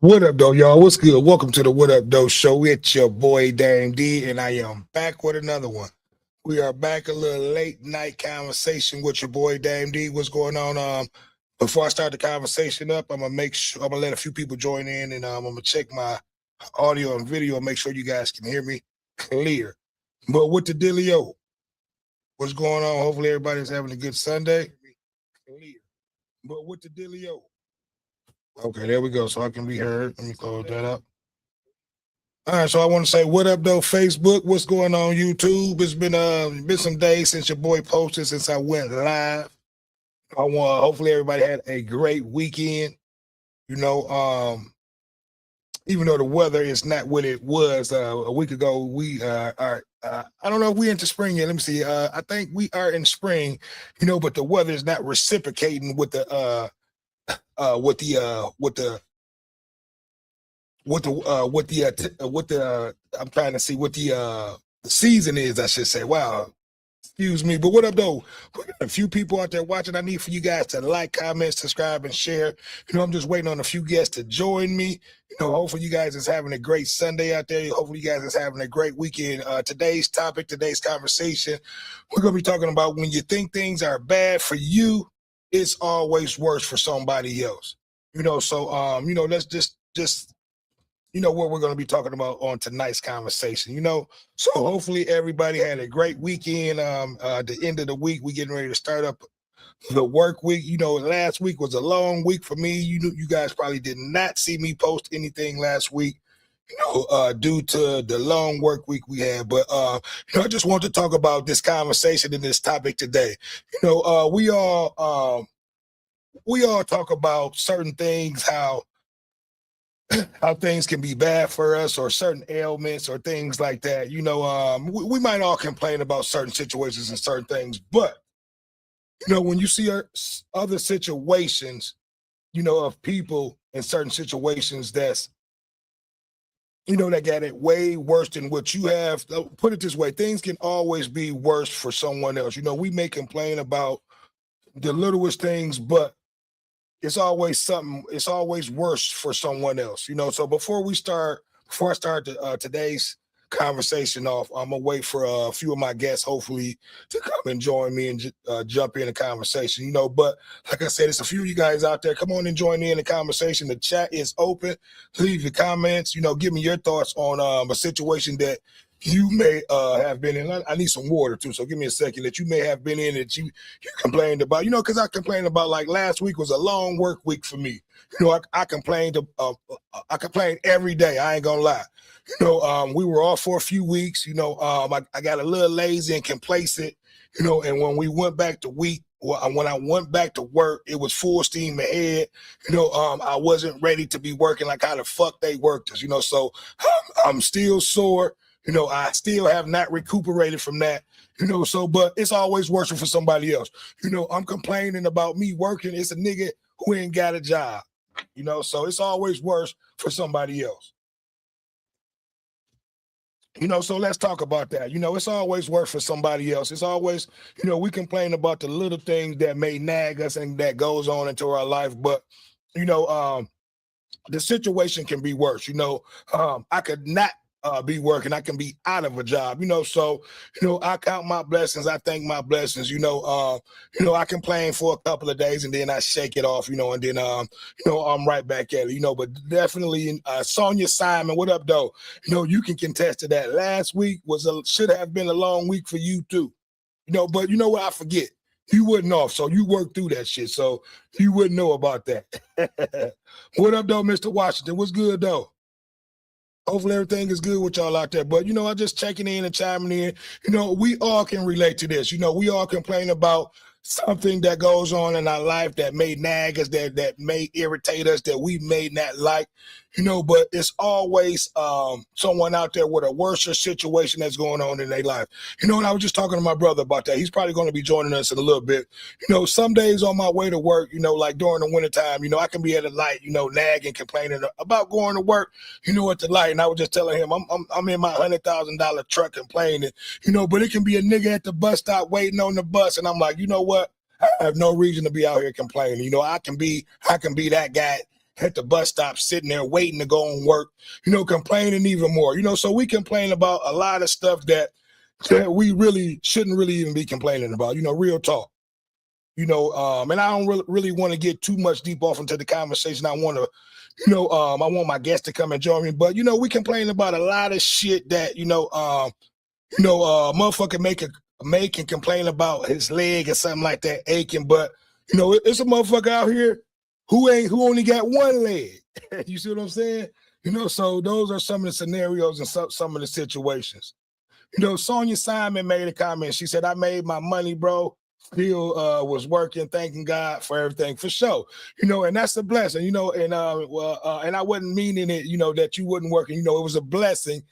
What up, though, y'all? What's good? Welcome to the What Up, Though show. It's your boy, Dame D, and I am back with another one. We are back a little late night conversation with your boy, Dame D. What's going on? Before I start the conversation up, I'm gonna make sure I'm gonna let a few people join in, and I'm gonna check my audio and video and make sure you guys can hear me clear. But with the dealio, what's going on? Hopefully, everybody's having a good Sunday. Clear. But with the dealio. Okay, there we go. So I can be heard. Let me close that up. All right, so I want to say what up though, Facebook. What's going on, YouTube? It's been some days since your boy posted, since I went live. I want hopefully everybody had a great weekend. You know, even though the weather is not what it was a week ago, we are. I don't know if we're into spring yet. Let me see. I think we are in spring. You know, but the weather is not reciprocating with the with the I'm trying to see what the season is, I should say. Wow. Excuse me. But what up though? We got a few people out there watching. I need for you guys to like, comment, subscribe, and share. You know, I'm just waiting on a few guests to join me. You know, hopefully you guys is having a great Sunday out there. Hopefully you guys is having a great weekend. Today's topic, today's conversation, we're gonna be talking about when you think things are bad for you, it's always worse for somebody else. You know, so you know, let's just you know what we're going to be talking about on tonight's conversation. You know, so hopefully everybody had a great weekend. At the end of the week, we getting ready to start up the work week. You know, last week was a long week for me. You guys probably did not see me post anything last week, you know, due to the long work week we had. But you know, I just want to talk about this conversation and this topic today. You know, we all talk about certain things, how things can be bad for us, or certain ailments or things like that. You know, we might all complain about certain situations and certain things, but you know, when you see other situations, you know, of people in certain situations that's, you know, that got it way worse than what you have. Put it this way, things can always be worse for someone else. You know, we may complain about the littlest things, but it's always something. It's always worse for someone else, you know. So before I start today's conversation off, I'm gonna wait for a few of my guests, hopefully, to come and join me and jump in the conversation, you know. But like I said, it's a few of you guys out there. Come on and join me in the conversation. The chat is open. Leave your comments. You know, give me your thoughts on a situation that you may have been in. I need some water too, so give me a second. That you may have been in that you complained about. You know, because I complained about, like, last week was a long work week for me. You know, I complained. I complained every day. I ain't gonna lie. You know, we were off for a few weeks. You know, I got a little lazy and complacent. You know, and when we went back to when I went back to work, it was full steam ahead. You know, I wasn't ready to be working like how the fuck they worked us. You know, so I'm still sore. You know, I still have not recuperated from that. You know, so, but it's always worse for somebody else. You know, I'm complaining about me working. It's a nigga who ain't got a job. You know, so it's always worse for somebody else. You know, so let's talk about that. You know, it's always worse for somebody else. It's always, you know, we complain about the little things that may nag us and that goes on into our life. But, you know, the situation can be worse. You know, I could not be working. I can be out of a job. You know, so you know, I count my blessings. I thank my blessings. You know, I complain for a couple of days and then I shake it off. You know, and then you know, I'm right back at it. You know, but definitely, Sonia Simon, what up, though? You know, you can contest to that. Last week should have been a long week for you too. You know, but you know what? I forget. You wasn't off, so you worked through that shit. So you wouldn't know about that. What up, though, Mr. Washington? What's good, though? Hopefully everything is good with y'all out there. But, you know, I just checking in and chiming in. You know, we all can relate to this. You know, we all complain about something that goes on in our life that may nag us, that may irritate us, that we may not like. You know, but it's always someone out there with a worse situation that's going on in their life. You know, and I was just talking to my brother about that. He's probably going to be joining us in a little bit. You know, some days on my way to work, you know, like during the wintertime, you know, I can be at a light, you know, nagging, complaining about going to work, you know, at the light. And I was just telling him, I'm in my $100,000 truck complaining, you know, but it can be a nigga at the bus stop waiting on the bus. And I'm like, you know what? I have no reason to be out here complaining. You know, I can be that guy at the bus stop, sitting there waiting to go on work, complaining even more, so we complain about a lot of stuff that we really shouldn't really even be complaining about, real talk. And I don't really want to get too much deep off into the conversation. I want to, I want my guests to come and join me. But we complain about a lot of shit that motherfucker make and complain about his leg or something like that aching. But it's a motherfucker out here who only got one leg. You see what I'm saying? So those are some of the scenarios and some of the situations. Sonia Simon made a comment. She said, "I made my money, bro. Still was working, thanking God for everything, for sure." And that's a blessing, and I wasn't meaning it, that you wouldn't work. It was a blessing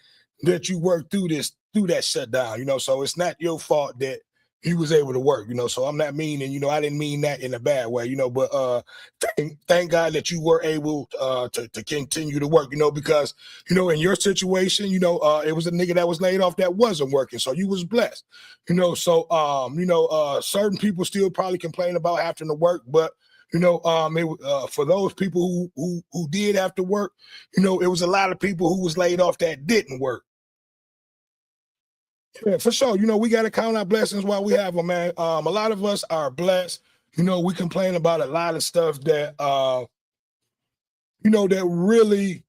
that you worked through that shutdown, so it's not your fault that he was able to work, so I'm not meaning, I didn't mean that in a bad way, but thank God that you were able to continue to work, because, in your situation, it was a nigga that was laid off that wasn't working, so you was blessed, so certain people still probably complain about having to work, but for those people who did have to work, it was a lot of people who was laid off that didn't work. Yeah, for sure. We got to count our blessings while we have them, man. A lot of us are blessed. We complain about a lot of stuff that, that really,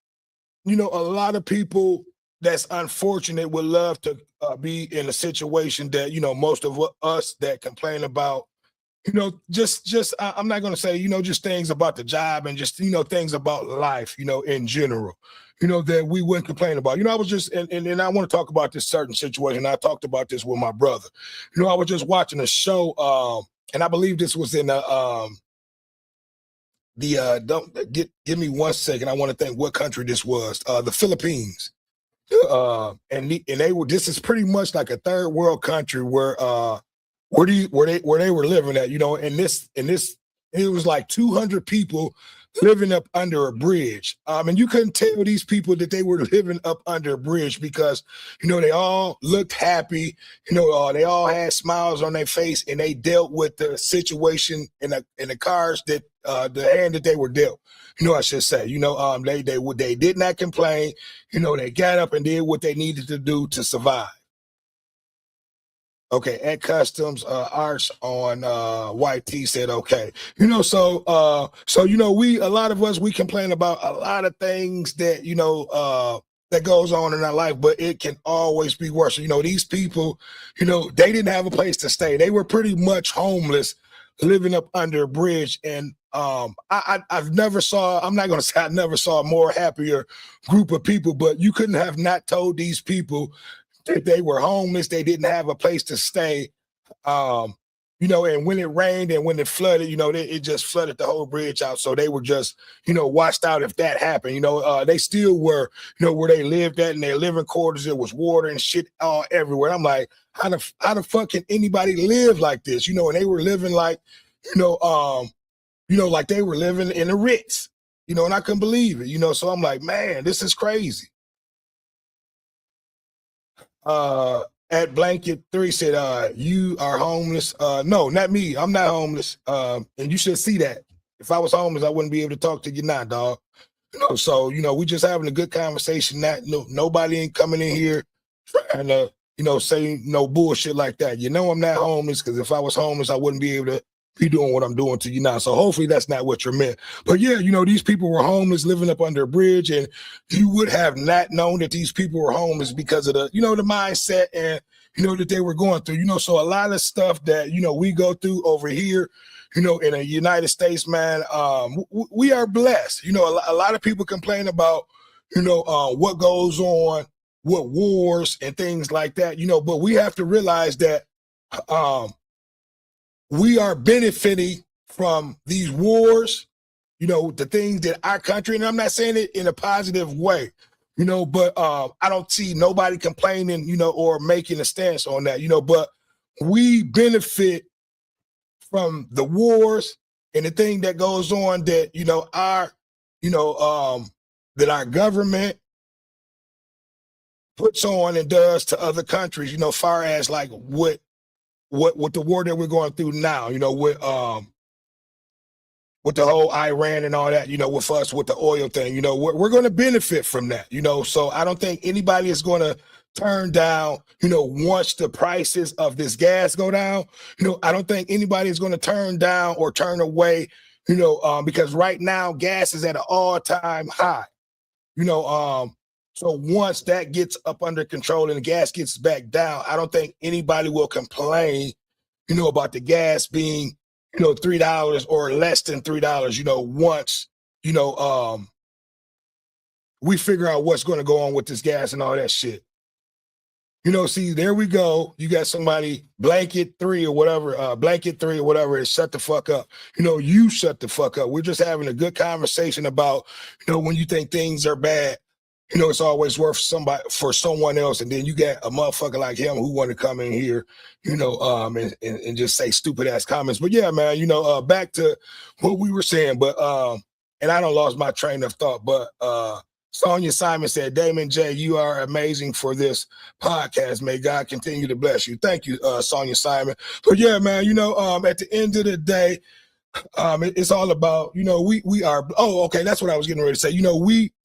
a lot of people that's unfortunate would love to be in a situation that, most of us that complain about, I'm not going to say, just things about the job and just, things about life, in general, that we wouldn't complain about. I was just, and I want to talk about this certain situation. I talked about this with my brother. I was just watching a show, and I believe this was in don't give me 1 second. I want to think what country this was. The Philippines. And they were, this is pretty much like a third world country where they were living at, and this it was like 200 people living up under a bridge. And you couldn't tell these people that they were living up under a bridge because, they all looked happy, they all had smiles on their face, and they dealt with the situation in the cards that the hand that they were dealt. I should say, they did not complain. They got up and did what they needed to do to survive. Okay, at customs, Arch on White T said, okay. So we, a lot of us, we complain about a lot of things that, that goes on in our life, but it can always be worse. These people, they didn't have a place to stay. They were pretty much homeless, living up under a bridge. And I've never saw, I'm not going to say I never saw a more happier group of people, but you couldn't have not told these people that they were homeless, they didn't have a place to stay. And when it rained and when it flooded, it just flooded the whole bridge out. So they were just, watched out if that happened. They still were, where they lived at in their living quarters, it was water and shit all everywhere. I'm like, how the fuck can anybody live like this? And they were living like, like they were living in the Ritz, and I couldn't believe it, so I'm like, man, this is crazy. At Blanket 3 said, you are homeless. No, not me. I'm not homeless. And you should see that. If I was homeless, I wouldn't be able to talk to you now, dog. So, we just having a good conversation. Nobody ain't coming in here trying to, say no bullshit like that. I'm not homeless, because if I was homeless, I wouldn't be able to be doing what I'm doing to you now. So hopefully that's not what you're meant. But yeah, these people were homeless, living up under a bridge, and you would have not known that these people were homeless because of the, the mindset and, that they were going through, so a lot of stuff that, we go through over here, in the United States, man, we are blessed. A lot of people complain about, what goes on, what wars and things like that, but we have to realize that, we are benefiting from these wars, the things that our country, and I'm not saying it in a positive way, but I don't see nobody complaining, or making a stance on that, but we benefit from the wars and the thing that goes on that, that our government puts on and does to other countries, far as like what the war that we're going through now, with with the whole Iran and all that, with us with the oil thing, we're going to benefit from that, so I don't think anybody is going to turn down, once the prices of this gas go down, I don't think anybody is going to turn down or turn away, because right now gas is at an all-time high, so once that gets up under control and the gas gets back down, I don't think anybody will complain, about the gas being, $3 or less than $3, once, we figure out what's going to go on with this gas and all that shit. See, there we go. You got somebody blanket three or whatever, is shut the fuck up. You shut the fuck up. We're just having a good conversation about, when you think things are bad, it's always worth for someone else. And then you got a motherfucker like him who want to come in here, and just say stupid ass comments. But yeah, man, back to what we were saying, but, and I don't lost my train of thought, but, Sonia Simon said, Damon J, you are amazing for this podcast. May God continue to bless you. Thank you, Sonia Simon. But yeah, man, at the end of the day, it's all about, we are, okay, that's what I was getting ready to say.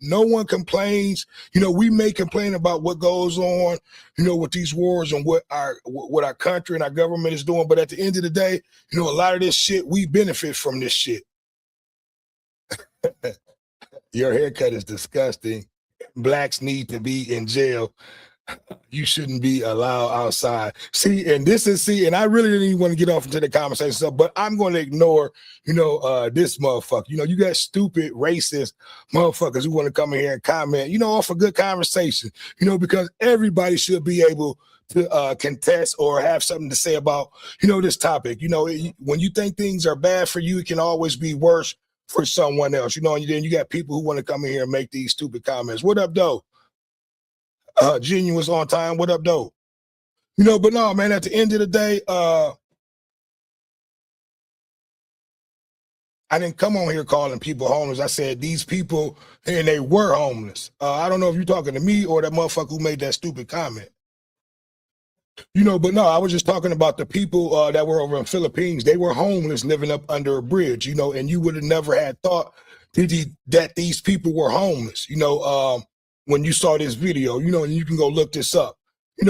No one complains, we may complain about what goes on, with these wars and what our country and our government is doing. But at the end of the day, a lot of this shit, we benefit from this shit. Your haircut is disgusting. Blacks need to be in jail. You shouldn't be allowed outside. And I really didn't even want to get off into the conversation stuff, but I'm going to ignore, this motherfucker. You got stupid, racist motherfuckers who want to come in here and comment, off a good conversation, because everybody should be able to contest or have something to say about, this topic. When you think things are bad for you, it can always be worse for someone else, and then you got people who want to come in here and make these stupid comments. What up, though? Genuine's on time. What up, though? But no, man, at the end of the day, I didn't come on here calling people homeless. I said these people, and they were homeless. I don't know if you're talking to me or that motherfucker who made that stupid comment. But no, I was just talking about the people that were over in Philippines. They were homeless living up under a bridge, and you would have never had thought that these people were homeless, when you saw this video, and you can go look this up, and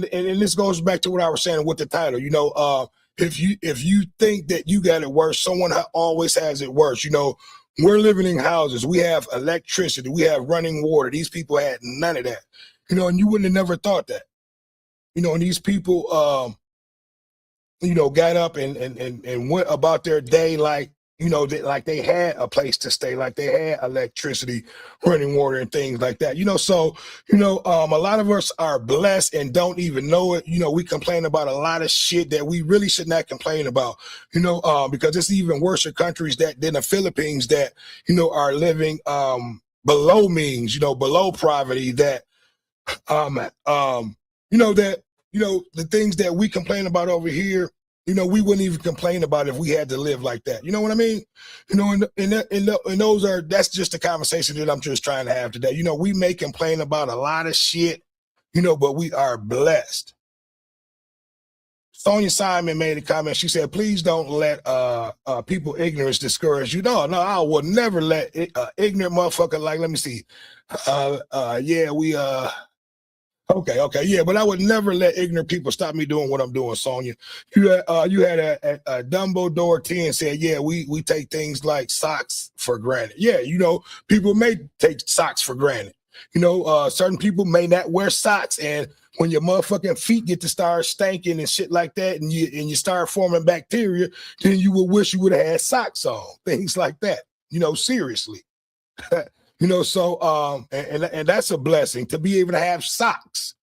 this goes back to what I was saying with the title, if you think that you got it worse, someone always has it worse. We're living in houses. We have electricity. We have running water. These people had none of that, and you wouldn't have never thought that. And these people, got up and went about their day like, like they had a place to stay, like they had electricity, running water and things like that. So, a lot of us are blessed and don't even know it. We complain about a lot of shit that we really should not complain about, because it's even worse in countries than the Philippines that, are living below means, below poverty that, the things that we complain about over here, we wouldn't even complain about if we had to live like that. You know what I mean? And that's just a conversation that I'm just trying to have today. We may complain about a lot of shit, but we are blessed. Sonia Simon made a comment. She said, please don't let people ignorance discourage you. No, I will never let ignorant motherfucker let me see. Okay, yeah, but I would never let ignorant people stop me doing what I'm doing, Sonia. You had a Dumbledore 10 said, yeah, we take things like socks for granted. Yeah, people may take socks for granted. Certain people may not wear socks, and when your motherfucking feet get to start stinking and shit like that, and you start forming bacteria, then you will wish you would have had socks on. Things like that. Seriously. So and that's a blessing to be able to have socks,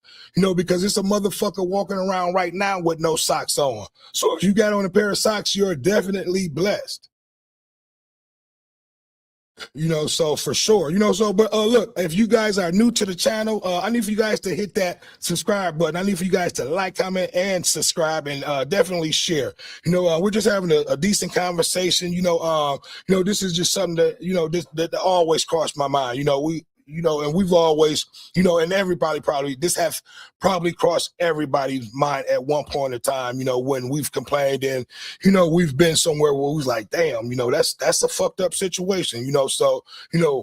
because it's a motherfucker walking around right now with no socks on. So if you got on a pair of socks, you're definitely blessed. So for sure, but look, if you guys are new to the channel, I need for you guys to hit that subscribe button. I need for you guys to like, comment, and subscribe, and definitely share. We're just having a decent conversation. This is just something that, that always crossed my mind. and we've always, and everybody probably, this has probably crossed everybody's mind at one point in time, when we've complained and, we've been somewhere where we was like, damn, that's a fucked up situation, so,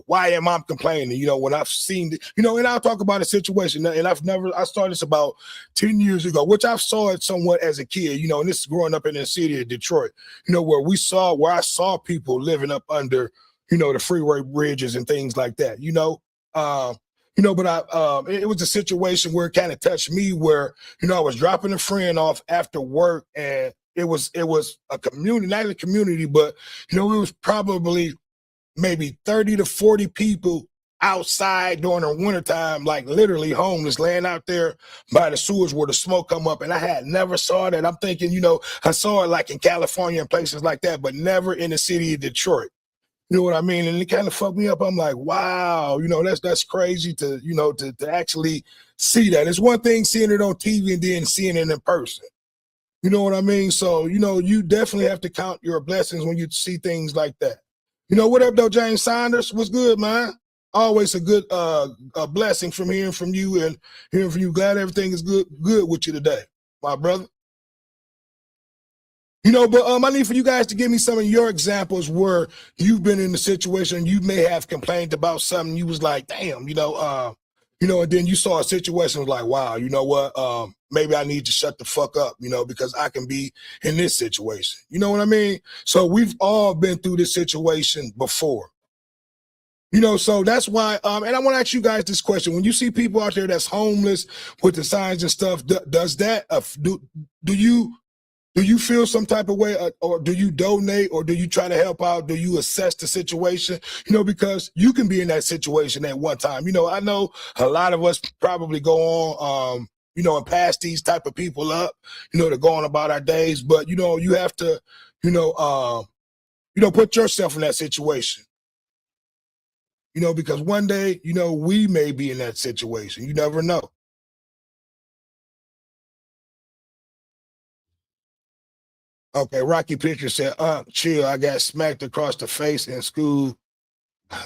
why am I complaining? When I've seen, and I'll talk about a situation, and I started this about 10 years ago, which I saw it somewhat as a kid, and this is growing up in the city of Detroit, where I saw people living up under, the freeway bridges and things like that, but it was a situation where it kind of touched me where, I was dropping a friend off after work, and it was a community, not a community, but, it was probably maybe 30 to 40 people outside during the wintertime, like literally homeless, laying out there by the sewers where the smoke come up. And I had never saw that. I'm thinking, I saw it like in California and places like that, but never in the city of Detroit. You know what I mean? And it kind of fucked me up. I'm like, wow, that's crazy to, to actually see that. It's one thing seeing it on TV and then seeing it in person. You know what I mean? So, you definitely have to count your blessings when you see things like that. What up, though, James Saunders? What's good, man? Always a good a blessing from hearing from you and hearing from you. Glad everything is good with you today, my brother. But I need for you guys to give me some of your examples where you've been in a situation you may have complained about something. You was like, damn, and then you saw a situation like, wow, you know what? Maybe I need to shut the fuck up, because I can be in this situation. You know what I mean? So we've all been through this situation before. So that's why, and I want to ask you guys this question. When you see people out there that's homeless with the signs and stuff, does that, do you feel some type of way, or do you donate, or do you try to help out? Do you assess the situation? Because you can be in that situation at one time. I know a lot of us probably go on, and pass these type of people up, to go on about our days. But, you have to, put yourself in that situation. Because one day, we may be in that situation. You never know. Okay, Rocky Picture said, chill, I got smacked across the face in school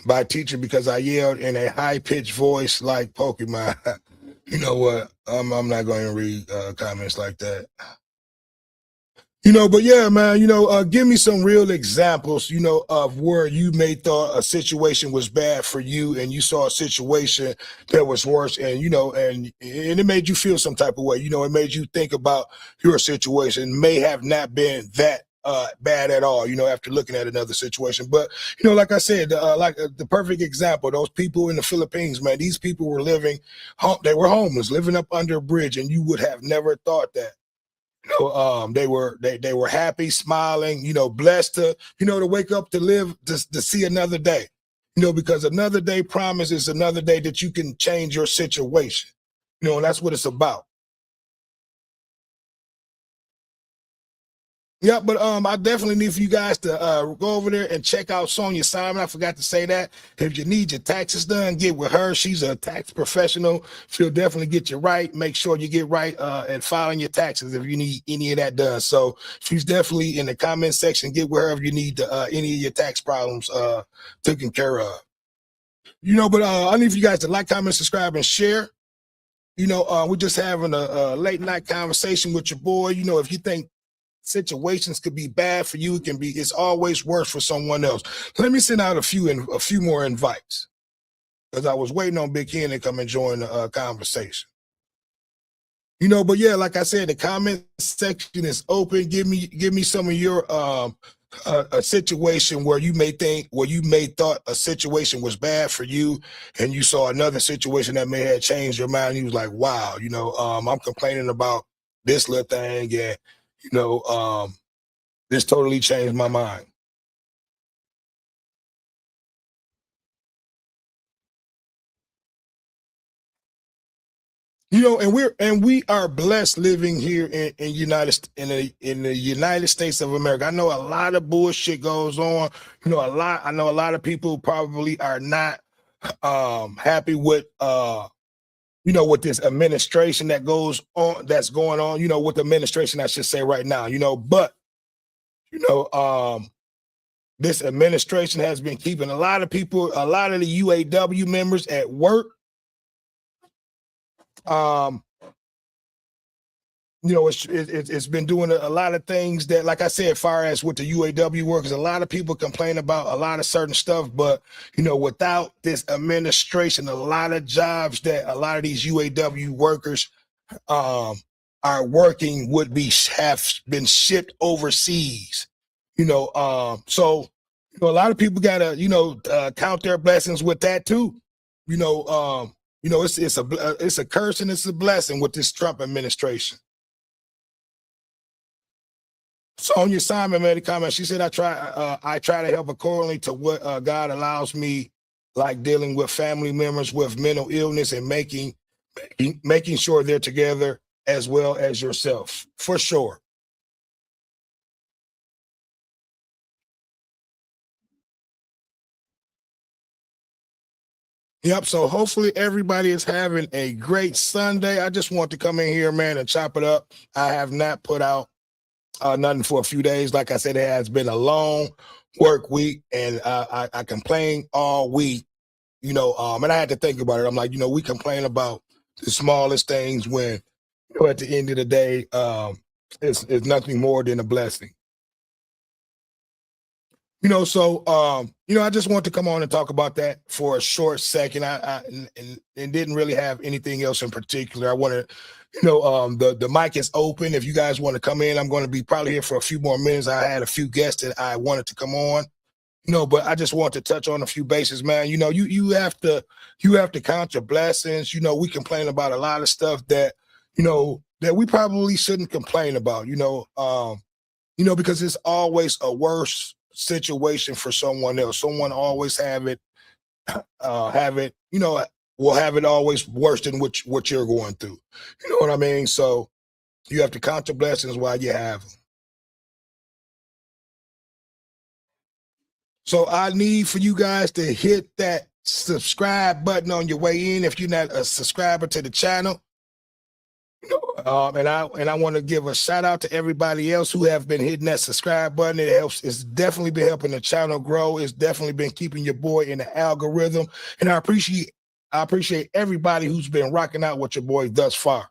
by a teacher because I yelled in a high-pitched voice like Pokemon. You know what? I'm not going to read comments like that. But yeah, man, give me some real examples, of where you may thought a situation was bad for you and you saw a situation that was worse, and, and it made you feel some type of way, it made you think about your situation may have not been that bad at all, after looking at another situation. But, like I said, the perfect example, those people in the Philippines, man, these people were they were homeless, living up under a bridge, and you would have never thought that. They were happy, smiling, blessed to wake up to live to see another day, because another day promises another day that you can change your situation, and that's what it's about. Yeah, but I definitely need for you guys to go over there and check out Sonia Simon. I forgot to say that. If you need your taxes done, get with her. She's a tax professional. She'll definitely get you right. Make sure you get right and filing your taxes if you need any of that done. So she's definitely in the comment section. Get with her if you need any of your tax problems taken care of. But I need for you guys to like, comment, subscribe, and share. We're just having a late night conversation with your boy. If you think situations could be bad for you, it's always worse for someone else. Let me send out a few more invites, because I was waiting on Big Ken to come and join the conversation. But yeah, like I said, the comment section is open. Give me some of your a situation where you may thought a situation was bad for you, and you saw another situation that may have changed your mind. You was like, wow, I'm complaining about this little thing, and this totally changed my mind. And we are blessed living here in the United States of America. I know a lot of bullshit goes on. I know a lot of people probably are not happy with with this administration that's going on, with the administration, I should say right now, but this administration has been keeping a lot of people, a lot of the UAW members at work. It's been doing a lot of things that, like I said, far as with the UAW workers, a lot of people complain about a lot of certain stuff, but without this administration, a lot of jobs that a lot of these UAW workers are working would have been shipped overseas. So a lot of people gotta count their blessings with that too. It's a curse and it's a blessing with this Trump administration. Sonia Simon made a comment. She said, I try to help accordingly to what God allows me, like dealing with family members with mental illness and making sure they're together as well as yourself, for sure. Yep. So hopefully everybody is having a great Sunday. I just want to come in here, man, and chop it up. I have not put out nothing for a few days. Like I said, it has been a long work week, and I complained all week, and I had to think about it. I'm like, we complain about the smallest things when, at the end of the day, it's nothing more than a blessing. I just want to come on and talk about that for a short second. I didn't really have anything else in particular. I want to, the mic is open. If you guys want to come in, I'm going to be probably here for a few more minutes. I had a few guests that I wanted to come on, but I just want to touch on a few bases, man. You have to count your blessings. We complain about a lot of stuff that, that we probably shouldn't complain about, because it's always a worse situation for someone else. Someone always will have it always worse than what you're going through. You know what I mean? So you have to count your blessings while you have them. So I need for you guys to hit that subscribe button on your way in if you're not a subscriber to the channel. And I want to give a shout out to everybody else who have been hitting that subscribe button. It helps. It's definitely been helping the channel grow. It's definitely been keeping your boy in the algorithm. And I appreciate everybody who's been rocking out with your boy thus far.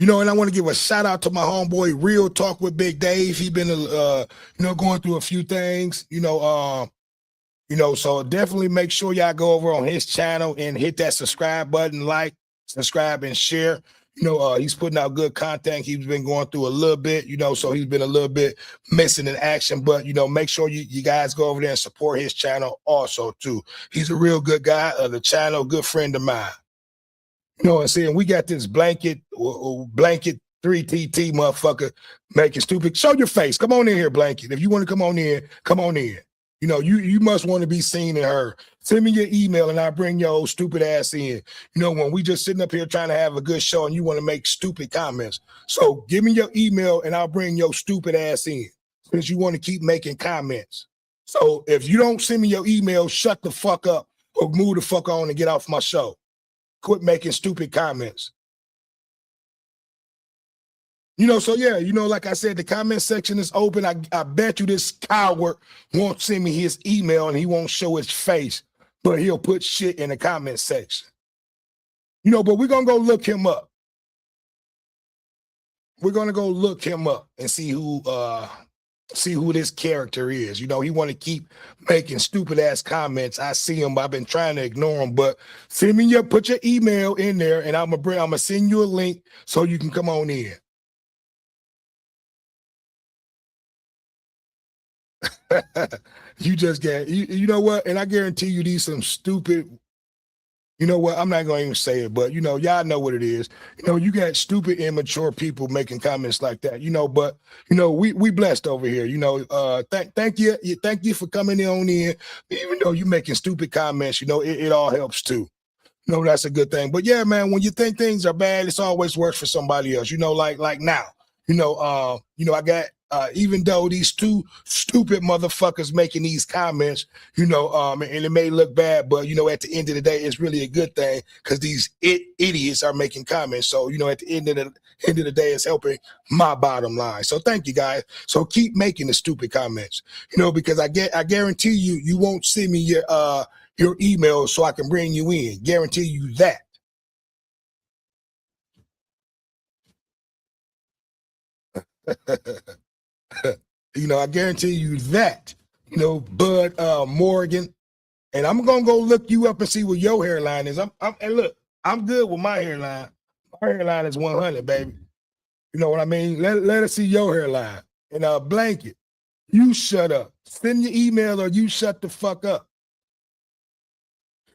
And I want to give a shout out to my homeboy, Real Talk with Big Dave. He's been, going through a few things, so definitely make sure y'all go over on his channel and hit that subscribe button, subscribe and share. He's putting out good content. He's been going through a little bit, so he's been a little bit missing in action, but make sure you guys go over there and support his channel also too. He's a real good guy of the channel, good friend of mine. And saying we got this blanket 3TT motherfucker making stupid. Show your face. Come on in here, Blanket. If you want to come on in, come on in. You must want to be seen and heard. Send me your email and I'll bring your old stupid ass in. When we just sitting up here trying to have a good show and you want to make stupid comments. So give me your email and I'll bring your stupid ass in since you want to keep making comments. So if you don't send me your email, shut the fuck up or move the fuck on and get off my show. Quit making stupid comments. So yeah, like I said, the comment section is open. I bet you this coward won't send me his email and he won't show his face, but he'll put shit in the comment section. But we're going to go look him up. We're going to go look him up and see who this character is. He want to keep making stupid ass comments. I see him. I've been trying to ignore him, but put your email in there and I'm going to send you a link so you can come on in. You just get, you know what? And I guarantee you these some stupid, I'm not going to even say it, but y'all know what it is. You got stupid, immature people making comments like that, but we blessed over here, thank you for coming on in, even though you making stupid comments, it all helps too. That's a good thing. But yeah, man, when you think things are bad, it's always worse for somebody else, like now, I got even though these two stupid motherfuckers making these comments, and it may look bad, but at the end of the day, it's really a good thing because these idiots are making comments. So at the end of the day, it's helping my bottom line. So thank you guys. So keep making the stupid comments, because I guarantee you won't send me your email so I can bring you in. Guarantee you that. I guarantee you that. Bud Morgan, and I'm gonna go look you up and see what your hairline is. And look, I'm good with my hairline. My hairline is 100, baby. You know what I mean? Let us see your hairline. And Blanket, you shut up. Send your email or you shut the fuck up.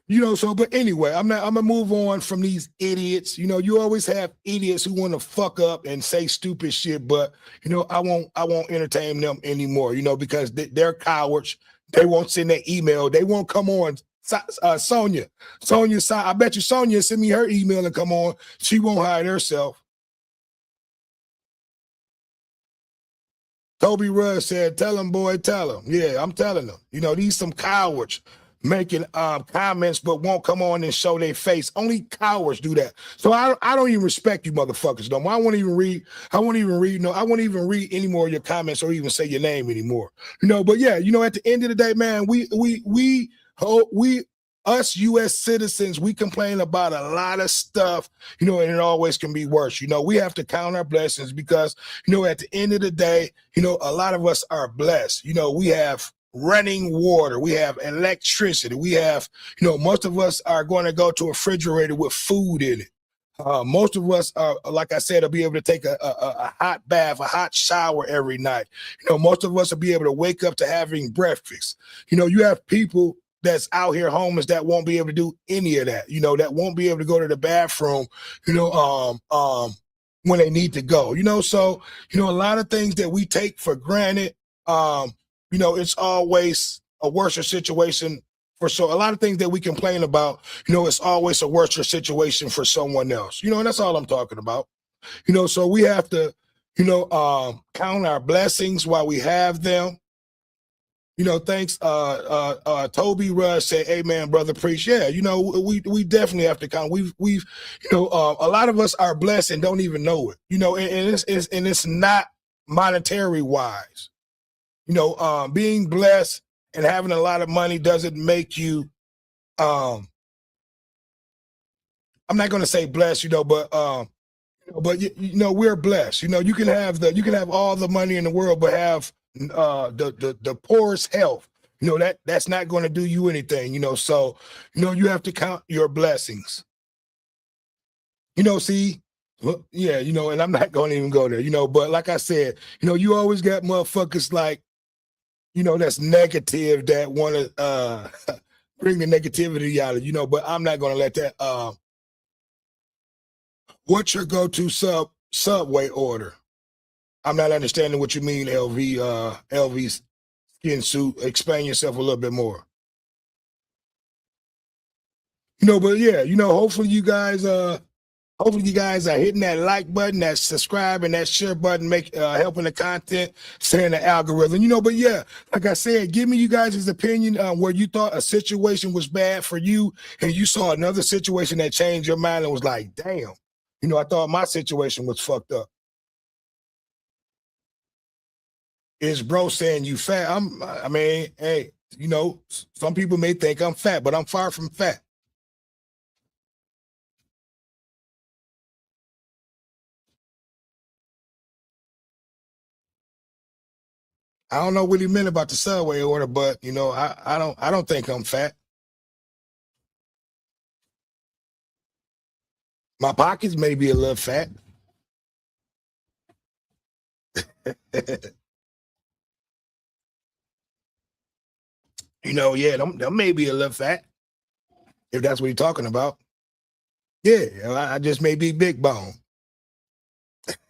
But anyway, I'm gonna move on from these idiots. You always have idiots who want to fuck up and say stupid shit, but I won't entertain them anymore, because they're cowards. They won't send their email, they won't come on. Sonia, I bet you Sonia send me her email and come on. She won't hide herself. Toby Rudd said, tell him, boy, tell him. Yeah, I'm telling them. These some cowards making comments but won't come on and show their face. Only cowards do that. So I don't even respect you motherfuckers no more. I won't even read any more of your comments or even say your name anymore. But yeah, at the end of the day, man, us U.S. citizens, we complain about a lot of stuff, and it always can be worse. We have to count our blessings because, at the end of the day, a lot of us are blessed. We have running water, we have electricity, we have, most of us are going to go to a refrigerator with food in it. Most of us are, like I said, will be able to take a hot bath, a hot shower every night. Most of us will be able to wake up to having breakfast. You have people that's out here homeless that won't be able to do any of that, that won't be able to go to the bathroom, when they need to go, so, a lot of things that we take for granted, it's always a worse situation a lot of things that we complain about, it's always a worse situation for someone else, and that's all I'm talking about, so we have to, count our blessings while we have them. Thanks. Toby Rudd said, "Amen, brother, preach." Yeah, we definitely have to count. We've a lot of us are blessed and don't even know it. And it's not monetary wise. Being blessed and having a lot of money doesn't make you. I'm not going to say blessed, but we're blessed. You can have all the money in the world, but have the poorest health. That's not going to do you anything. So you have to count your blessings. See, yeah, and I'm not going to even go there. But like I said, you always got motherfuckers like, that's negative that want to bring the negativity out of but I'm not going to let that. What's your go-to subway order? I'm not understanding what you mean, LV skin suit. Explain yourself a little bit more. But yeah, hopefully you guys are hitting that like button, that subscribe, and that share button, helping the content, saying the algorithm, but yeah, like I said, give me you guys' opinion on where you thought a situation was bad for you and you saw another situation that changed your mind and was like, damn, I thought my situation was fucked up. Is bro saying you fat? Hey, some people may think I'm fat, but I'm far from fat. I don't know what he meant about the subway order, but I don't think I'm fat. My pockets may be a little fat. Yeah, them may be a little fat, if that's what you're talking about. Yeah, I just may be big bone.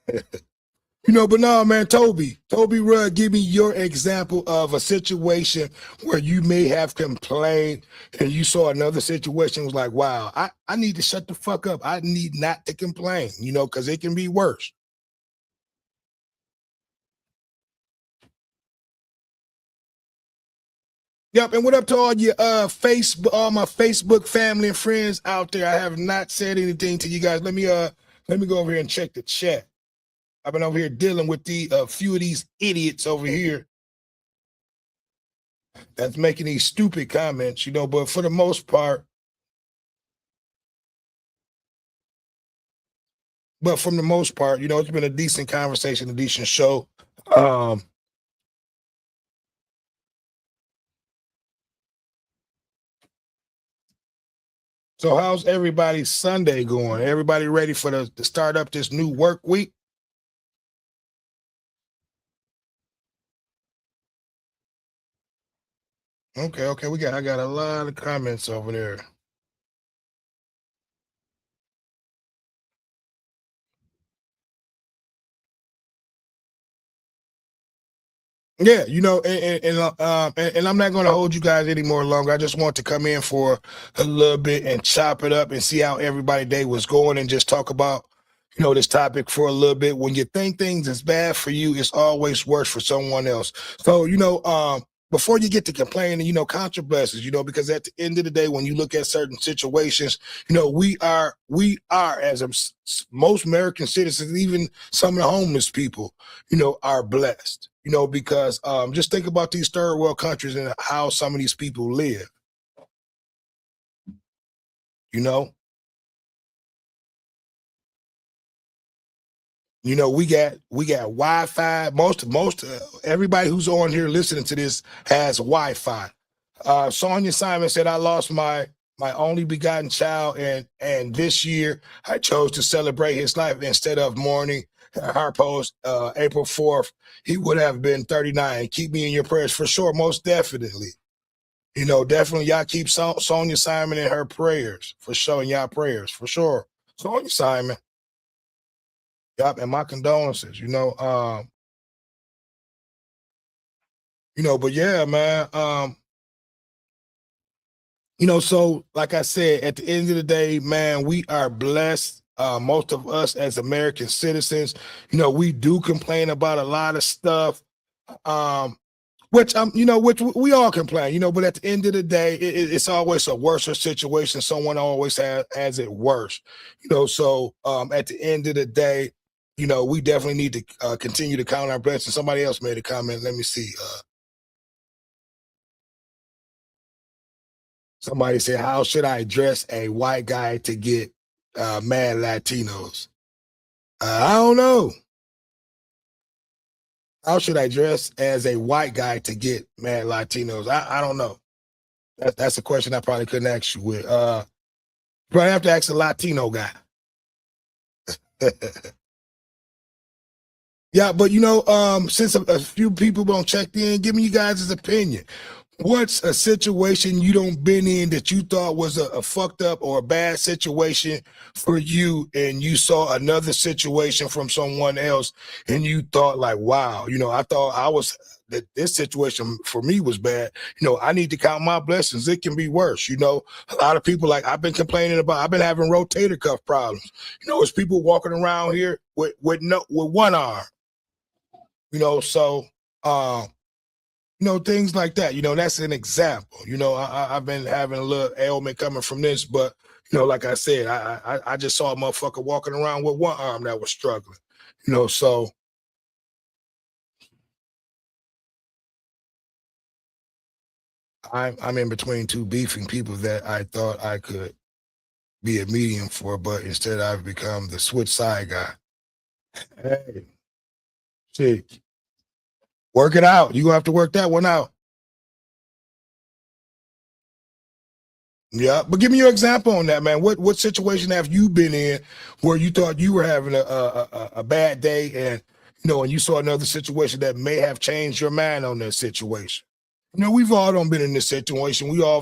But no, man, Toby Rudd, give me your example of a situation where you may have complained and you saw another situation was like, wow, I need to shut the fuck up. I need not to complain, because it can be worse. Yep, and what up to all your Facebook, all my Facebook family and friends out there? I have not said anything to you guys. Let me go over here and check the chat. I've been over here dealing with the few of these idiots over here that's making these stupid comments, but for the most part, it's been a decent conversation, a decent show. So how's everybody's Sunday going? Everybody ready for to start up this new work week? Okay, I got a lot of comments over there. Yeah, and I'm not going to hold you guys any more longer. I just want to come in for a little bit and chop it up and see how everybody day was going and just talk about, this topic for a little bit. When you think things is bad for you, it's always worse for someone else. So, before you get to complaining, count your blessings, because at the end of the day, when you look at certain situations, we are as most American citizens, even some of the homeless people, are blessed, because just think about these third world countries and how some of these people live, you know. We got Wi-Fi. Most everybody who's on here listening to this has Wi-Fi. Sonia Simon said, "I lost my only begotten child, and this year I chose to celebrate his life instead of mourning." Her post, April 4th, he would have been 39. Keep me in your prayers for sure, most definitely. Definitely y'all keep Sonia Simon in her prayers for showing y'all prayers for sure. Sonia Simon. Yup, and my condolences, but yeah, man. So like I said, at the end of the day, man, we are blessed. Most of us as American citizens, we do complain about a lot of stuff. Which we all complain, but at the end of the day, it's always a worse situation. Someone always has it worse, So at the end of the day, we definitely need to continue to count our blessings. Somebody else made a comment. Let me see. Somebody said, "How should I dress a white guy to get mad Latinos?" I don't know. How should I dress as a white guy to get mad Latinos? I don't know. That's a question I probably couldn't ask you with. Probably have to ask a Latino guy. Yeah, but since a few people don't check in, give me you guys' opinion. What's a situation you don't been in that you thought was a fucked up or a bad situation for you, and you saw another situation from someone else, and you thought like, wow, I thought that this situation for me was bad. I need to count my blessings. It can be worse. A lot of people, like I've been complaining about. I've been having rotator cuff problems. It's people walking around here with one arm. So things like that. That's an example. I've been having a little ailment coming from this, but like I said, I just saw a motherfucker walking around with one arm that was struggling. So I'm in between two beefing people that I thought I could be a medium for, but instead I've become the switch side guy. Hey, shit, work it out. You gonna have to work that one out. Yeah, but give me your example on that, man. What situation have you been in where you thought you were having a bad day, and and you saw another situation that may have changed your mind on that situation? We've all don't been in this situation. We've all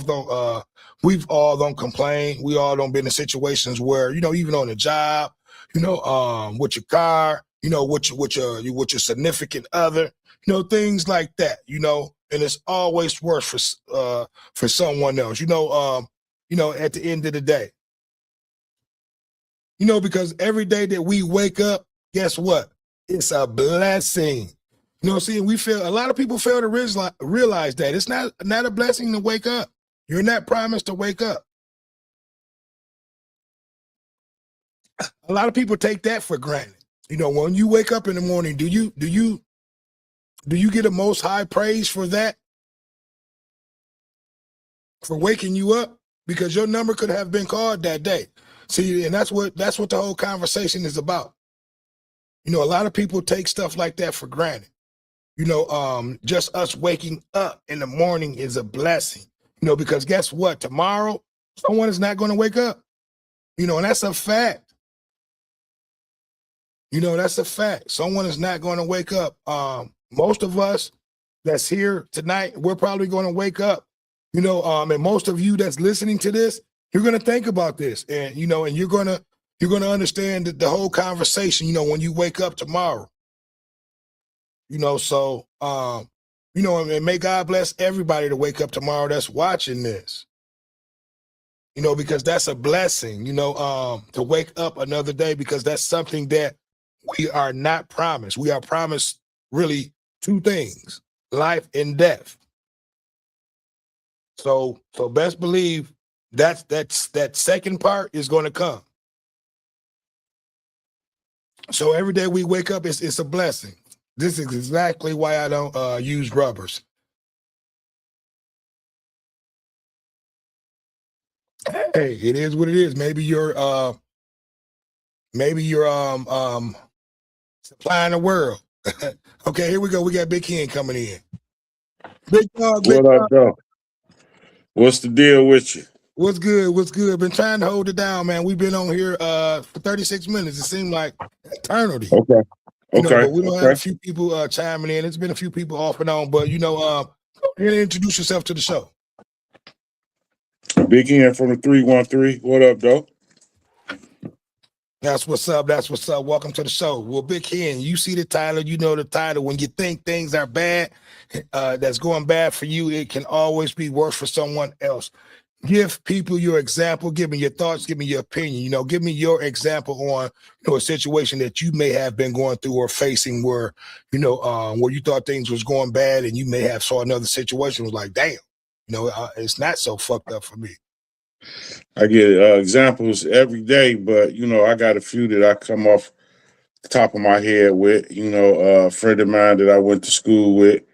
don't complain. We all don't been in situations where, even on the job, with your car, with your significant other, things like that, and it's always worse for someone else, at the end of the day, because every day that we wake up, guess what? It's a blessing. You know, see, we feel a lot of people fail to realize that it's not a blessing to wake up. You're not promised to wake up. A lot of people take that for granted. You know, when you wake up in the morning, do you get a most high praise for that? For waking you up? Because your number could have been called that day. See, and that's what the whole conversation is about. You know, a lot of people take stuff like that for granted. You know, just us waking up in the morning is a blessing. You know, because guess what? Tomorrow, someone is not going to wake up. You know, and that's a fact. You know, that's a fact. Someone is not going to wake up. Most of us that's here tonight, we're probably going to wake up. You know, and most of you that's listening to this, you're going to think about this, and you know, and you're going to understand the whole conversation. You know, when you wake up tomorrow. You know, so you know, and may God bless everybody to wake up tomorrow that's watching this. You know, because that's a blessing. You know, to wake up another day, because that's something that we are not promised. We are promised really two things: life and death. So best believe that second part is going to come. So every day we wake up, it's a blessing. This is exactly why I don't use rubbers. Hey, it is what it is. Maybe you're supplying the world. Okay, here we go. We got Big Ken coming in. Big dog, big What up, dog. though? What's the deal with you? What's good? What's good? Been trying to hold it down, man. We've been on here for 36 minutes. It seemed like eternity. Okay. You know, Okay. but we don't have a few people chiming in. It's been a few people off and on, but you know, go ahead and introduce yourself to the show. Big Ian from the 313. What up, though? That's what's up. That's what's up. Welcome to the show. Well, Big Ken, you see the title, you know the title. When you think things are bad, that's going bad for you, it can always be worse for someone else. Give people your example. Give me your thoughts. Give me your opinion. You know, give me your example on, you know, a situation that you may have been going through or facing where, you know, where you thought things was going bad, and you may have saw another situation was like, damn, you know, it's not so fucked up for me. I get examples every day, but, you know, I got a few that I come off the top of my head with. You know, a friend of mine that I went to school with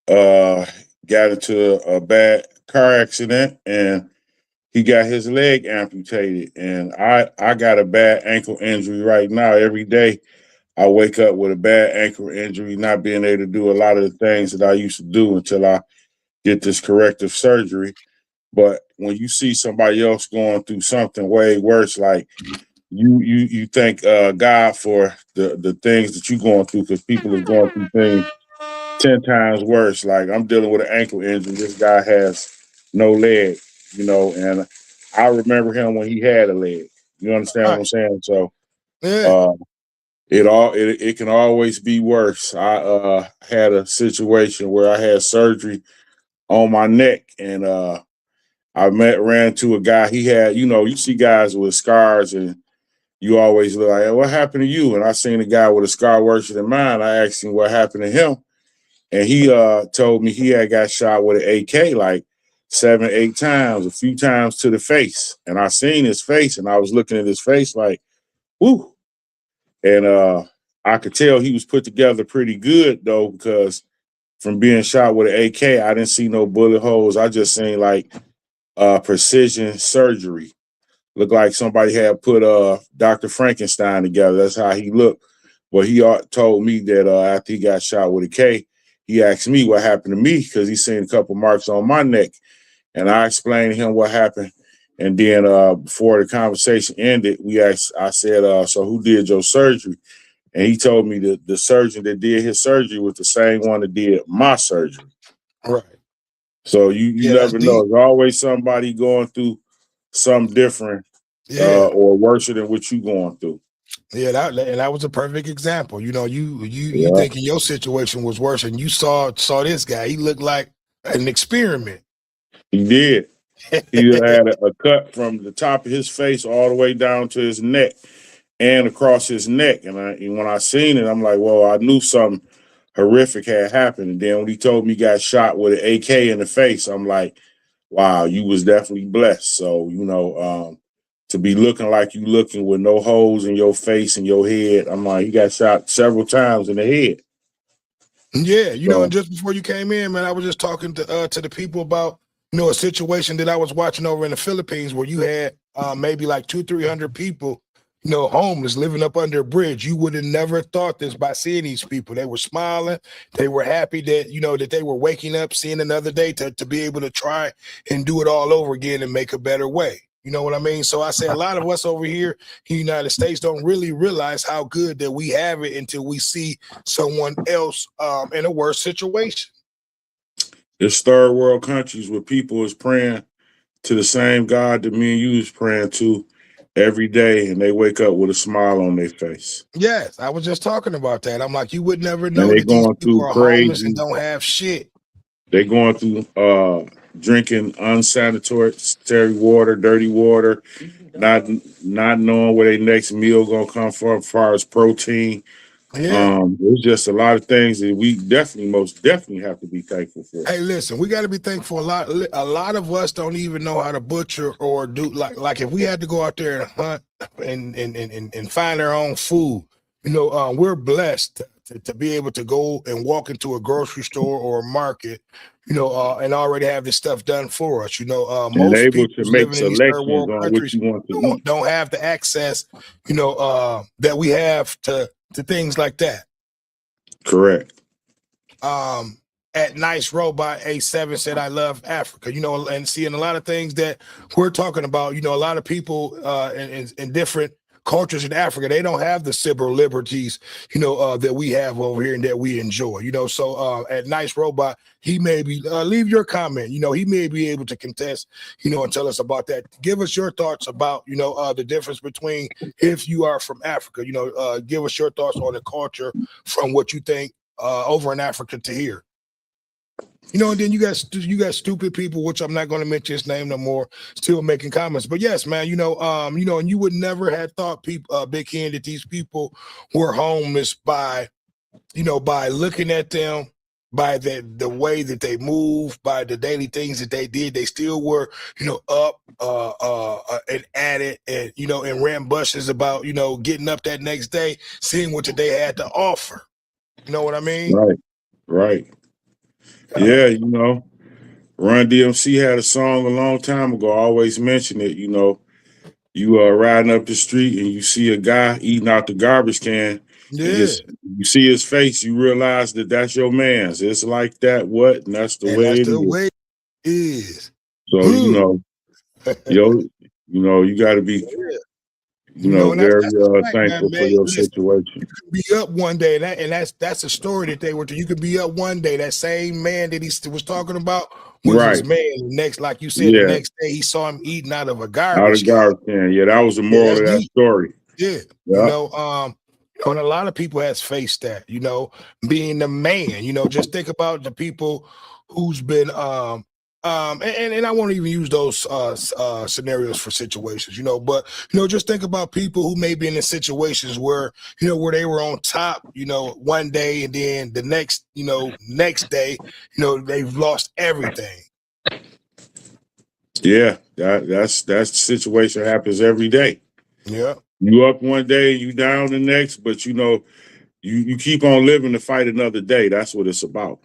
got into a bad car accident, and he got his leg amputated. And I got a bad ankle injury right now. Every day I wake up with a bad ankle injury, not being able to do a lot of the things that I used to do until I get this corrective surgery. But when you see somebody else going through something way worse, like you thank God for the things that you're going through, because people are going through things 10 times worse. Like, I'm dealing with an ankle injury. This guy has no leg, you know, and I remember him when he had a leg. You understand what I'm saying? So Yeah. it can always be worse. I had a situation where I had surgery on my neck, and I ran to a guy. He had, you know, you see guys with scars, and you always look like, hey, what happened to you? And I seen a guy with a scar worse than mine. I asked him what happened to him, and he told me he had got shot with an AK like 7, 8 times, a few times to the face. And I seen his face, and I was looking at his face like, whoo. And I could tell he was put together pretty good, though, because from being shot with an AK, I didn't see no bullet holes. I just seen like precision surgery. Looked like somebody had put Dr. Frankenstein together. That's how he looked. But he told me that after he got shot with a K, he asked me what happened to me, because he seen a couple marks on my neck. And I explained to him what happened. And then before the conversation ended, I said, so who did your surgery? And he told me that the surgeon that did his surgery was the same one that did my surgery. Right. So you never know. There's always somebody going through something different, or worse than what you going through. Yeah, that was a perfect example. You know, you thinking your situation was worse, and you saw this guy. He looked like an experiment. He did. He had a cut from the top of his face all the way down to his neck and across his neck. And when I seen it, I'm like, well, I knew something horrific had happened. And then when he told me he got shot with an AK in the face, I'm like, wow, you was definitely blessed. So, to be looking like you looking with no holes in your face and your head, I'm like, you got shot several times in the head. Yeah, So, and just before you came in, man, I was just talking to the people about a situation that I was watching over in the Philippines where you had maybe like 200-300 people, homeless living up under a bridge. You would have never thought this by seeing these people. They were smiling, they were happy that that they were waking up, seeing another day to be able to try and do it all over again and make a better way. You know what I mean? So I say a lot of us over here in the United States don't really realize how good that we have it until we see someone else in a worse situation. it's third world countries where people is praying to the same God that me and you is praying to every day, and they wake up with a smile on their face. Yes, I was just talking about that. I'm like, you would never And know they that these going people through are homeless and crazy. don't have shit. They going through drinking unsanitary water, dirty water, not knowing where their next meal gonna come from as far as protein. Yeah. There's just a lot of things that we most definitely have to be thankful for. Hey, listen, we got to be thankful. A lot of us don't even know how to butcher or do like if we had to go out there and hunt and find our own food. We're blessed to be able to go and walk into a grocery store or a market, and already have this stuff done for us. And Most able people to who's make living in these third selections world on what countries you want to eat. don't have the access, that we have to things like that. Correct. At Nice Robot A7 said, I love Africa, and seeing a lot of things that we're talking about, a lot of people in different cultures in Africa, they don't have the civil liberties, that we have over here and that we enjoy, so at Nice Robot, he may be, leave your comment, he may be able to contest, and tell us about that. Give us your thoughts about, the difference between if you are from Africa, give us your thoughts on the culture from what you think over in Africa to here. And then you got stupid people, which I'm not going to mention his name no more, still making comments. But yes, man, and you would never have thought people, Big Ken, that these people were homeless by looking at them, by the way that they move, by the daily things that they did. They still were, up and at it, and and rambunctious about getting up that next day, seeing what the day had to offer. You know what I mean? Right. Yeah, Run DMC had a song a long time ago. I always mention it. You are riding up the street and you see a guy eating out the garbage can. And Yeah. you see his face, you realize that that's your man's. It's like that, and that's the And way that's it the is. way it is. So, you got to be, And very that's the fact, man. thankful for your Listen, situation. you could be up one day, and that's a story that they were. You could be up one day. That same man that he was talking about was his Right. man. The next, like you said, the Yeah. next day he saw him eating out of a Out garbage of can. garbage can. Yeah, that was the Yeah, moral that's of that deep. story. Yeah, Yeah. And a lot of people has faced that. Being the man. Just think about the people who's been and I won't even use those scenarios for situations, but just think about people who may be in the situations where where they were on top, one day, and then the next day, they've lost everything. Yeah, that's the situation happens every day. Yeah. You up one day, you down the next, but you keep on living to fight another day. That's what it's about.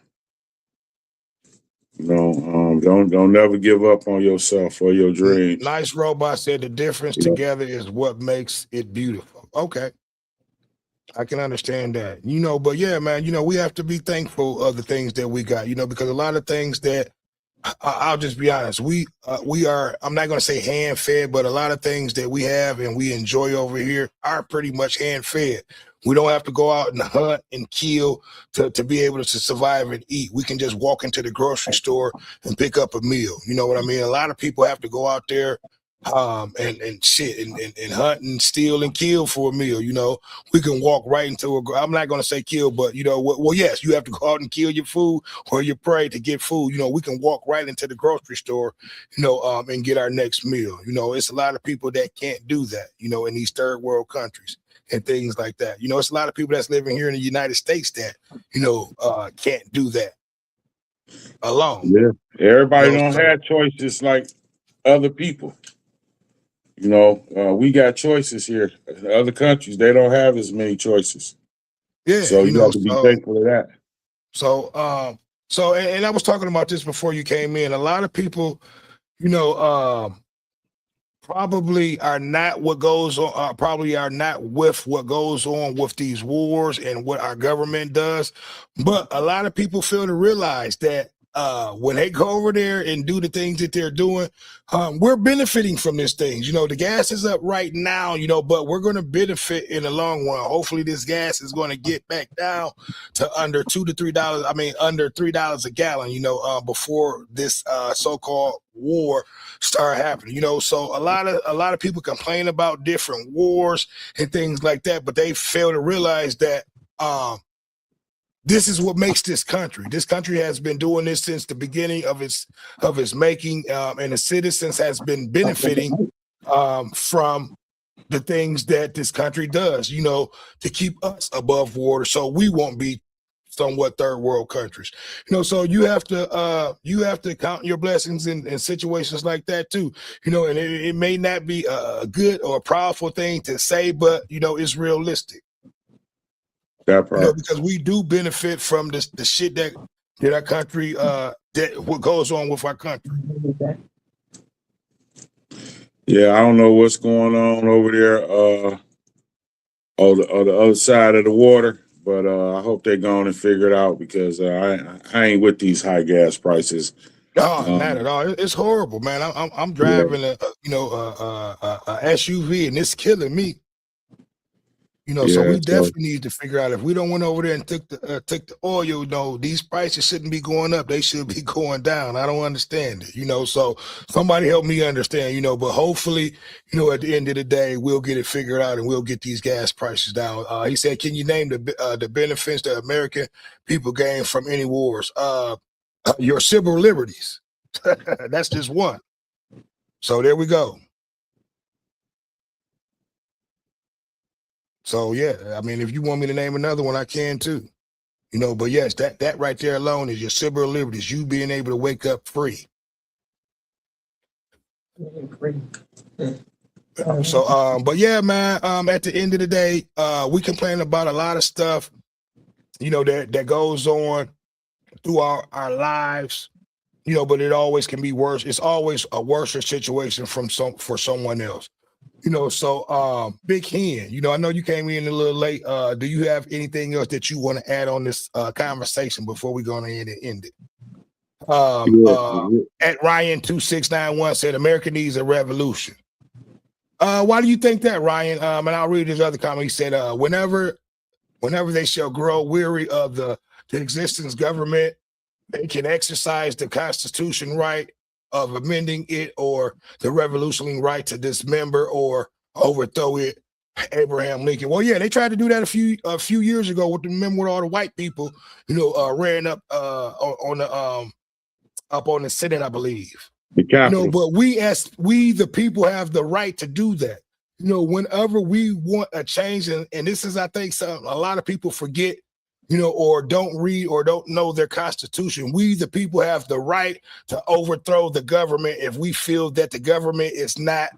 Don't never give up on yourself or your dreams. Nice Robot said the difference together is what makes it beautiful. Okay. I can understand that, but yeah, man, we have to be thankful of the things that we got, because a lot of things that I'll just be honest, we are, I'm not going to say hand fed, but a lot of things that we have and we enjoy over here are pretty much hand fed. We don't have to go out and hunt and kill to be able to survive and eat. We can just walk into the grocery store and pick up a meal. You know what I mean? A lot of people have to go out there and shit and hunt and steal and kill for a meal. We can walk right into I'm not going to say kill, but well, yes, you have to go out and kill your food or your prey to get food. We can walk right into the grocery store, and get our next meal. It's a lot of people that can't do that, in these third world countries and things like that. It's a lot of people that's living here in the United States that, can't do that alone. Yeah, everybody don't So have choices like other people. We got choices here. In other countries, they don't have as many choices. yeah, So you have to be thankful of that. And I was talking about this before you came in. A lot of people, probably are not what goes on, probably are not with what goes on with these wars and what our government does. But a lot of people fail to realize that when they go over there and do the things that they're doing, we're benefiting from these things. The gas is up right now, but we're going to benefit in the long run. Hopefully this gas is going to get back down to under $2 to $3. I mean, under $3 a gallon, before this so-called war start happening. So a lot of people complain about different wars and things like that, but they fail to realize that this is what makes this country. This country has been doing this since the beginning of its making, and the citizens has been benefiting from the things that this country does, to keep us above water, so we won't be somewhat third world countries. So you have to count your blessings in situations like that too. And it may not be a good or a powerful thing to say, but it's realistic. That part. Because we do benefit from the shit that our country, that what goes on with our country. Yeah, I don't know what's going on over there on the other side of the water, but I hope they're going to figure it out, because I ain't with these high gas prices. No, not at all. It's horrible, man. I'm driving a SUV, and it's killing me. So we definitely need to figure out, if we don't went over there and took the oil, these prices shouldn't be going up. They should be going down. I don't understand it, so somebody help me understand, but hopefully, at the end of the day, we'll get it figured out and we'll get these gas prices down. He said, can you name the benefits that American people gain from any wars? Your civil liberties. That's just one. So there we go. So yeah, I mean, if you want me to name another one, I can too. But yes, that right there alone is your civil liberties, you being able to wake up free. So but yeah, man, at the end of the day, we complain about a lot of stuff, that goes on through our lives, but it always can be worse. It's always a worse situation for someone else. So Big Hen, I know you came in a little late. Do you have anything else that you want to add on this conversation before we go ahead and end it? At Ryan2691 said America needs a revolution. Why do you think that, Ryan? And I'll read his other comment. He said, whenever they shall grow weary of the existence government, they can exercise the constitution right of amending it, or the revolutionary right to dismember or overthrow it. Abraham Lincoln. Well, yeah, they tried to do that a few years ago with all the white people, ran up on the Senate, I believe. But we the people have the right to do that. Whenever we want a change, and this is, I think, a lot of people forget, or don't read or don't know their constitution. We, the people, have the right to overthrow the government if we feel that the government is not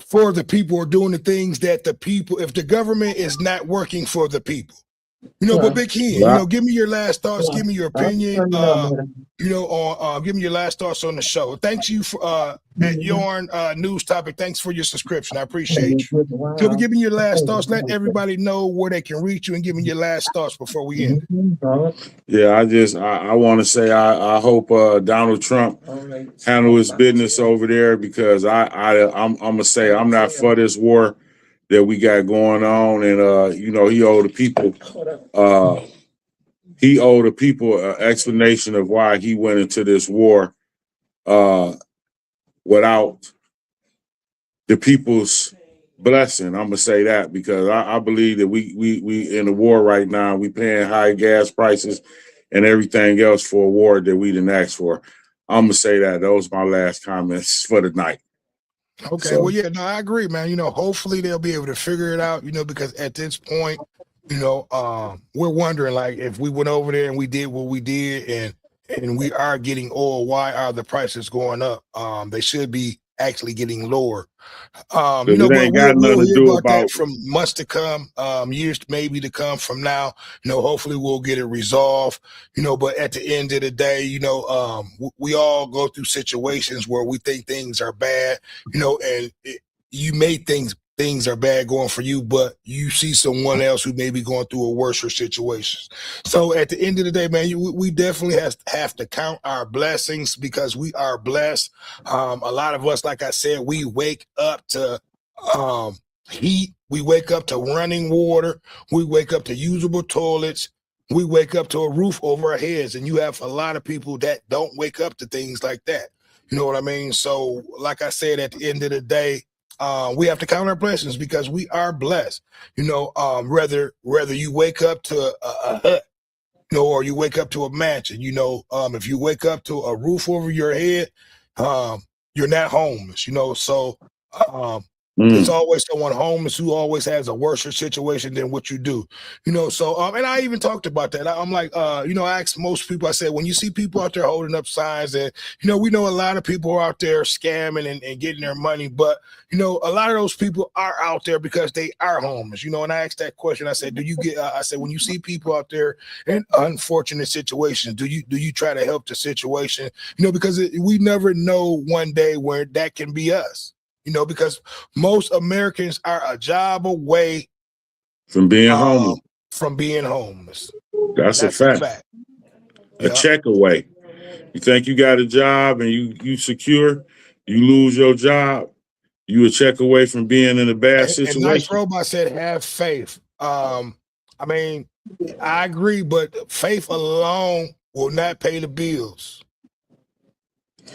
for the people, or doing the things that the people, if the government is not working for the people. But Big Hen, give me your last thoughts, give me your opinion, give me your last thoughts on the show. Thanks you for at Yarn News Topic. Thanks for your subscription. I appreciate you. So give me your last thoughts. Let everybody know where they can reach you, and give me your last thoughts before we end. Yeah, I want to say I hope Donald Trump handle his business over there, because I'm gonna say I'm not for this war that we got going on, and he owed the people an explanation of why he went into this war. without the people's blessing. I'm gonna say that because I believe that we in the war right now. We paying high gas prices and everything else for a war that we didn't ask for. I'm gonna say that. Those my last comments for the night. Okay, So well, yeah, no, I agree, man. Hopefully they'll be able to figure it out, because at this point, we're wondering, like, if we went over there and we did what we did and we are getting oil, why are the prices going up? They should be actually getting lower. because it But ain't got nothing we'll to hear do about that about from months to come, years maybe to come from now. Hopefully we'll get it resolved. But at the end of the day, we all go through situations where we think things are bad, and you may think things are bad going for you, but you see someone else who may be going through a worse situation. So at the end of the day, man, we definitely have to count our blessings because we are blessed. A lot of us, like I said, we wake up to heat. We wake up to running water. We wake up to usable toilets. We wake up to a roof over our heads. And you have a lot of people that don't wake up to things like that. You know what I mean? So, like I said, at the end of the day, we have to count our blessings because we are blessed. Whether you wake up to a hut, or you wake up to a mansion, if you wake up to a roof over your head, you're not homeless, So there's always someone homeless who always has a worse situation than what you do, So and I even talked about that. I'm like, I asked most people, I said, when you see people out there holding up signs, and we know a lot of people are out there scamming and getting their money, but a lot of those people are out there because they are homeless, and I asked that question. I said, I said, when you see people out there in unfortunate situations, do you try to help the situation? Because we never know one day where that can be us. Because most Americans are a job away from being homeless. from being homeless. That's a That's a fact. fact. A Yeah. check away. You think you got a job and you secure, you lose your job, you a check away from being in a bad And Nice situation. Robot said, have faith. I mean, I agree, but faith alone will not pay the bills.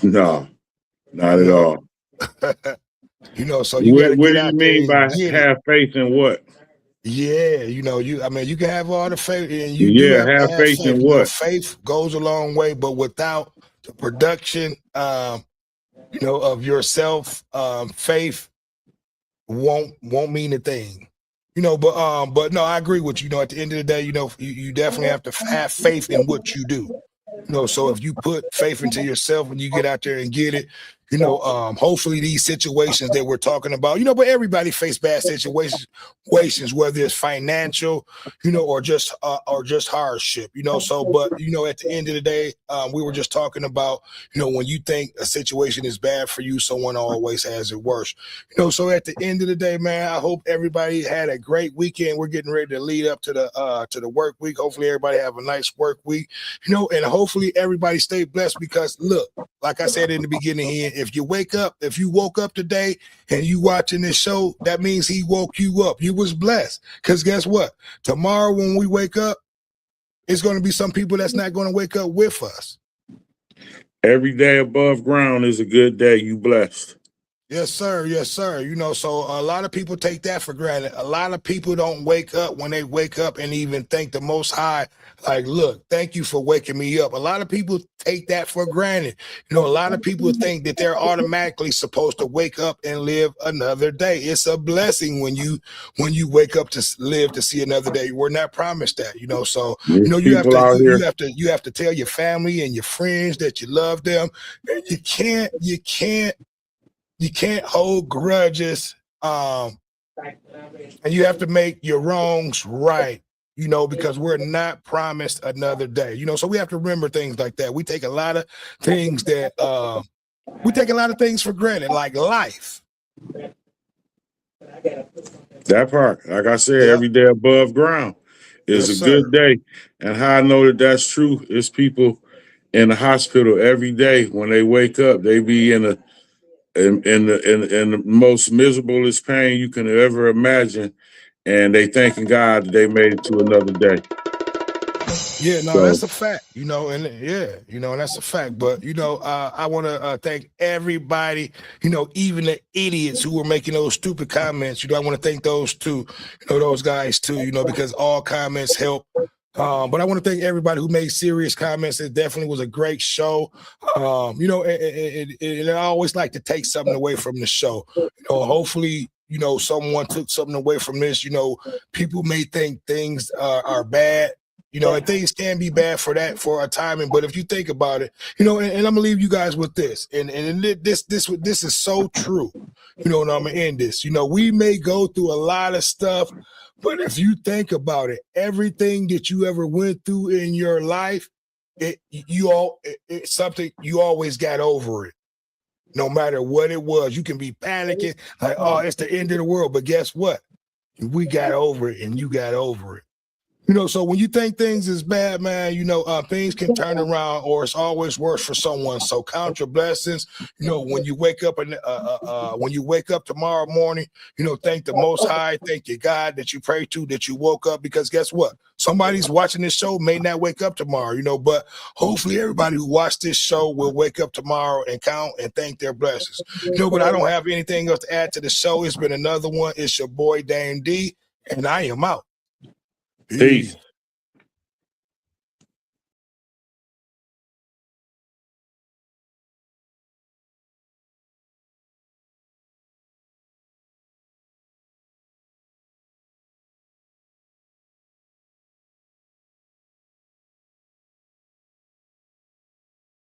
No, not at No. all. So you got to What get do you out there mean and by get it. have faith in what? Yeah, you can have all the faith, and you do Yeah, have to have have faith faith. in what? Faith goes a long way, but without the production, of yourself, faith won't mean a thing. But no, I agree with you. At the end of the day, you definitely have to have faith in what you do. So if you put faith into yourself and you get out there and get it, hopefully these situations that we're talking about, but everybody face bad situations, whether it's financial, or just hardship, So, but at the end of the day, we were just talking about, when you think a situation is bad for you, someone always has it worse. So at the end of the day, man, I hope everybody had a great weekend. We're getting ready to lead up to the work week. Hopefully everybody have a nice work week, and hopefully everybody stay blessed because look, like I said in the beginning here, if you woke up today and you watching this show, that means he woke you up. You was blessed. Because guess what? Tomorrow when we wake up, it's going to be some people that's not going to wake up with us. Every day above ground is a good day. You blessed. Yes, sir. Yes, sir. So a lot of people take that for granted. A lot of people don't wake up when they wake up and even thank the Most High, like, look, thank you for waking me up. A lot of people take that for granted. A lot of people think that they're automatically supposed to wake up and live another day. It's a blessing when you wake up to live to see another day. We're not promised that, So There's you have people to out here. you have to tell your family and your friends that you love them. And you can't hold grudges, and you have to make your wrongs right, because we're not promised another day, so we have to remember things like that. We take a lot of things for granted, like life. That part, like I said, Yeah. every day above ground is Yes, a sir. good day. And how I know that that's true is people in the hospital every day when they wake up, they be in the most miserablest pain you can ever imagine, and they thanking God that they made it to another day. Yeah, no, So that's a fact, and yeah, and that's a fact. But I want to thank everybody, even the idiots who were making those stupid comments. I want to thank those too, those guys too, because all comments help. But I want to thank everybody who made serious comments. It definitely was a great show. And I always like to take something away from the show. Hopefully, someone took something away from this. People may think things are bad. And things can be bad for a timing. But if you think about it, and I'm gonna leave you guys with this, and this is so true. And I'm gonna end this. We may go through a lot of stuff, but if you think about it, everything that you ever went through in your life, it's something you always got over it. No matter what it was, you can be panicking like, oh, it's the end of the world. But guess what? We got over it, and you got over it. So when you think things is bad, man, things can turn around, or it's always worse for someone. So count your blessings. When you wake up tomorrow morning, thank the Most High, thank your God that you pray to, that you woke up. Because guess what? Somebody's watching this show may not wake up tomorrow, but hopefully everybody who watched this show will wake up tomorrow and count and thank their blessings. But I don't have anything else to add to the show. It's been another one. It's your boy Dame D, and I am out. peace.